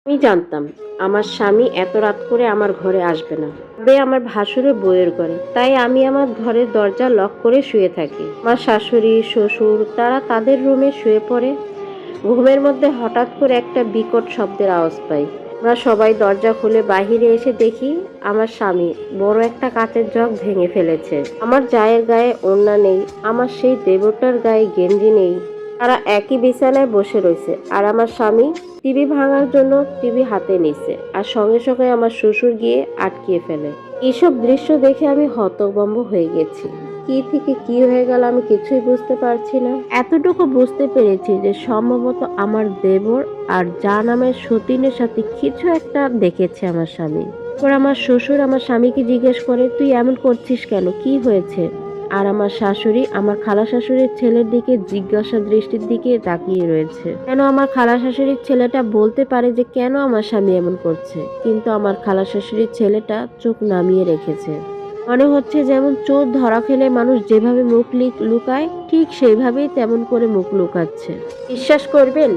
আমি জানতাম আমার স্বামী এত রাত করে আমার ঘরে আসবে না, তবে আমার ভাসুরের বইয়ের ঘরে। তাই আমি আমার ঘরের দরজা লক করে শুয়ে থাকি। আমার শাশুড়ি শ্বশুর তারা তাদের রুমে শুয়ে পড়ে। ঘুমের মধ্যে হঠাৎ করে একটা বিকট শব্দের আওয়াজ পাই। আমরা সবাই দরজা খুলে বাহিরে এসে দেখি আমার স্বামী বড় একটা কাচের জগ ভেঙে ফেলেছে। আমার জায়ের গায়ে ওড়না নেই, আমার সেই দেবতার গায়ে গেঞ্জি নেই। তারা একই বিছানায় বসে রয়েছে, আর আমার স্বামী টিভি ভাঙার জন্য টিভি হাতে নিছে, আর সঙ্গে সঙ্গে আমার শ্বশুর গিয়ে আটকিয়ে ফেলে। এইসব দৃশ্য দেখে আমি হতভম্ব হয়ে গেছি। কি থেকে কি হয়ে গেল আমি কিছুই বুঝতে পারছি না। এতটুকু বুঝতে পেরেছি যে সম্ভবত আমার দেবর আর যা নামের সতীনের সাথে কিছু একটা দেখেছে আমার স্বামী। পর আমার শ্বশুর আমার স্বামীকে জিজ্ঞেস করে, তুই এমন করছিস কেন, কি হয়েছে? আর আমার শাশুড়ি আমার খালা শাশুড়ির ছেলের দিকে জিজ্ঞাসা দৃষ্টির দিকে তাকিয়ে রয়েছে। কেন আমার খালা শাশুড়ির ছেলেটা বলতে পারে যে কেন আমার স্বামী এমন করছে, কিন্তু আমার খালা শাশুড়ির ছেলেটা চোখ নামিয়ে রেখেছে। মনে হচ্ছে যেমন চোর ধরা খেলে মানুষ যেভাবে মুখ লুকায়, ঠিক সেইভাবেই তেমন করে মুখ লুকাচ্ছে। বিশ্বাস করবেন,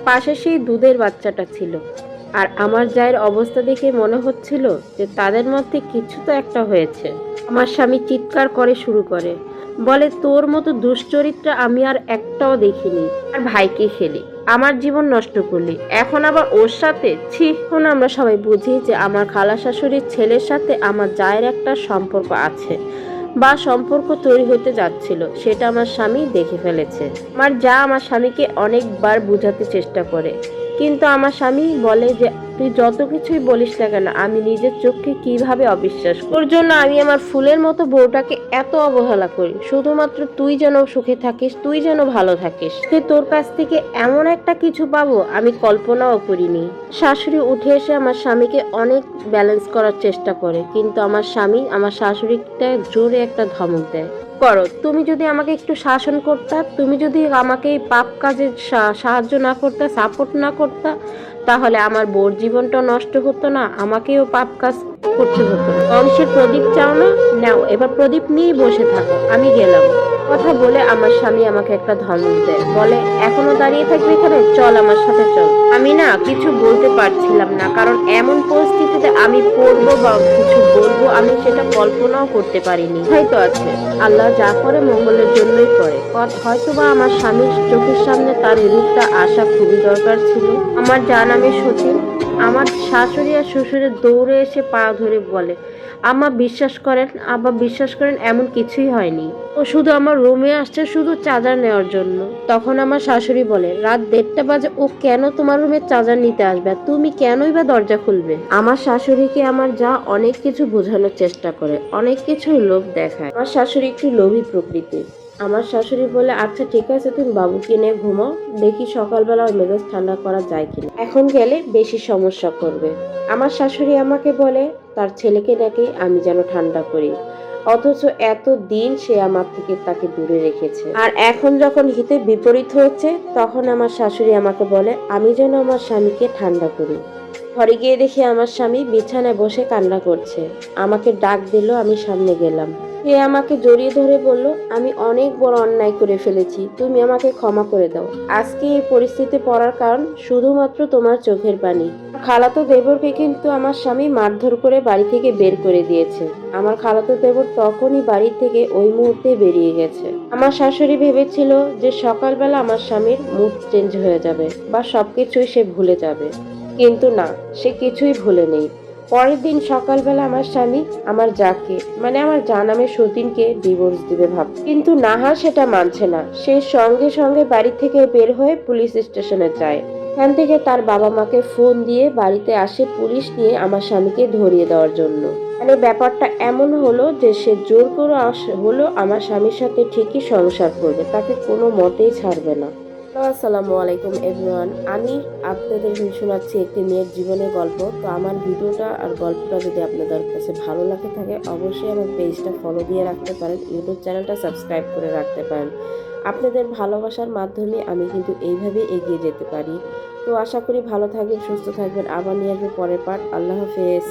পাশে সেই দুধের বাচ্চাটা ছিল, আর আমার জায়ের অবস্থা দেখে মনে হচ্ছিল যে তাদের মধ্যে কিছু তো একটা হয়েছে। আমার স্বামী চিৎকার করে শুরু করে, বলে, তোর মতো দুশ্চরিত্রা আমি আর একটাও দেখিনি। আর ভাইকে খেলি, আমার জীবন নষ্ট করলি, এখন আবার ওর সাথে, ছি। এখন আমরা সবাই বুঝি যে আমার খালা শাশুড়ির ছেলের সাথে আমার জায়ের একটা সম্পর্ক আছে, বা সম্পর্ক তৈরি হতে যাচ্ছিল, সেটা আমার স্বামী দেখে ফেলেছে। আমার যা আমার স্বামীকে অনেকবার বোঝাতে চেষ্টা করে, কিন্তু আমার স্বামী বলে যে তুই যত কিছুই বলিস না কেন, আমি নিজের চোখকে কিভাবে অবিশ্বাস করি। ওর জন্য আমি আমার ফুলের মতো বউটাকে এত অবহেলা করি, শুধুমাত্র তুই যেন সুখে থাকিস, তুই যেন ভালো থাকিস। সে তোর কাছ থেকে এমন একটা কিছু পাবো আমি কল্পনাও করিনি। শাশুড়ি উঠে এসে আমার স্বামীকে অনেক ব্যালেন্স করার চেষ্টা করে, কিন্তু আমার স্বামী আমার শাশুড়িকে জোরে একটা ধমক দেয়। করো, তুমি যদি আমাকে একটু শাসন করতা, তুমি যদি আমাকে এই পাপ কাজে সাহায্য না করতে, সাপোর্ট না করতা, তাহলে আমার বোর জীবনটা নষ্ট হতো না, আমাকেও পাপ কাজ করতে হতো না। বংশের প্রদীপ চাও না, নাও, এবার প্রদীপ নিয়েই বসে থাকো, আমি গেলাম। কথা বলে আমার স্বামী আমাকে একটা ধমক দেয়, বলে, এখনো দাঁড়িয়ে থাকবে এখানে, চল আমার সাথে চল। আমি না কিছু বলতে পারছিলাম না, কারণ এমন পরিস্থিতিতে আমি পড়বো বা কিছু বলবো আমি সেটা কল্পনাও করতে পারিনি। হয়তো আছে, আল্লাহ যা করে মঙ্গলের জন্যই করে। হয়তোবা আমার স্বামীর চোখের সামনে তার এই রূপটা আসা খুবই দরকার ছিল। আমার যা নামে সতীন। আমার শাশুড়ি আর শ্বশুরের দৌড়ে এসে পা ধরে বলে, আম্মা বিশ্বাস করেন, আব্বা বিশ্বাস করেন, এমন কিছুই হয়নি। ও শুধু আমার রুমে আসছে শুধু চার্জার নেওয়ার জন্য। তখন আমার শাশুড়ি বলে, রাত 1:30 বাজে ও কেন তোমার রুমে চার্জার নিতে আসবে, তুমি কেনই বা দরজা খুলবে? আমার শাশুড়িকে আমার যা অনেক কিছু বোঝানোর চেষ্টা করে, অনেক কিছু লোভ দেখায়। আমার শাশুড়ি একটু লোভী প্রকৃতির। আমার শাশুড়ি বলে, আচ্ছা ঠিক আছে, তুমি বাবুকে নিয়ে ঘুমাও, দেখি সকালবেলা ওর মেজাজ ঠান্ডা করা যায় কিনা, এখন গেলে বেশি সমস্যা করবে। আমার শাশুড়ি আমাকে বলে তার ছেলেকে নাকি আমি যেন ঠান্ডা করি, অথচ এত দিন সে আমার থেকে তাকে দূরে রেখেছে। আর এখন যখন হিতে বিপরীত হচ্ছে, তখন আমার শাশুড়ি আমাকে বলে আমি যেন আমার স্বামীকে ঠান্ডা করি। ঘরে গিয়ে দেখি আমার স্বামী বিছানায় বসে কান্না করছে। আমাকে ডাক দিল, আমি সামনে গেলাম। সে আমাকে জড়িয়ে ধরে বলল, আমি অনেক বড় অন্যায় করে ফেলেছি, তুমি আমাকে ক্ষমা করে দাও। আজকে এই পরিস্থিতি পড়ার কারণ শুধুমাত্র তোমার চোখের পানি। খালাতো দেবরকে কিন্তু আমার স্বামী মারধর করে বাড়ি থেকে বের করে দিয়েছে। আমার খালাতো দেবর তখনই বাড়ি থেকে ওই মুহূর্তে বেরিয়ে গেছে। আমার শাশুড়ি ভেবেছিল যে সকালবেলা আমার স্বামীর মুড চেঞ্জ হয়ে যাবে বা সবকিছুই সে ভুলে যাবে, কিন্তু না, সে কিছুই ভুলে নেই। পরের দিন সকালবেলা আমার স্বামী আমার যাকে মানে আমার যা নামে সতীনকে ডিভোর্স দিবে ভাব, কিন্তু নাহার সেটা মানছে না। সে সঙ্গে সঙ্গে বাড়ি থেকে বের হয়ে পুলিশ স্টেশনে যায়। এখান থেকে তার বাবা মাকে ফোন দিয়ে বাড়িতে আসে পুলিশ নিয়ে আমার স্বামীকে ধরিয়ে দেওয়ার জন্য। মানে ব্যাপারটা এমন হলো যে সে জোর করে হলো আমার স্বামীর সাথে ঠিকই সংসার করবে, তাকে কোনো মতেই ছাড়বে না। আসসালামু আলাইকুম এভরিওয়ান, আমি আপনাদের শোনাচ্ছি একটি মেয়ের জীবনের গল্প। তো আমার ভিডিওটা আর গল্পটা যদি আপনাদের কাছে ভালো লাগে থাকে, অবশ্যই আমার পেজটা ফলো দিয়ে রাখতে পারেন, ইউটিউব চ্যানেলটা সাবস্ক্রাইব করে রাখতে পারেন। আপনাদের ভালোবাসার মাধ্যমে আমি কিন্তু এইভাবেই এগিয়ে যেতে পারি। তো আশা করি ভালো থাকবেন, সুস্থ থাকবেন। আবার নিয়ে আসবো পরের পার্ট। আল্লাহ হাফেজ।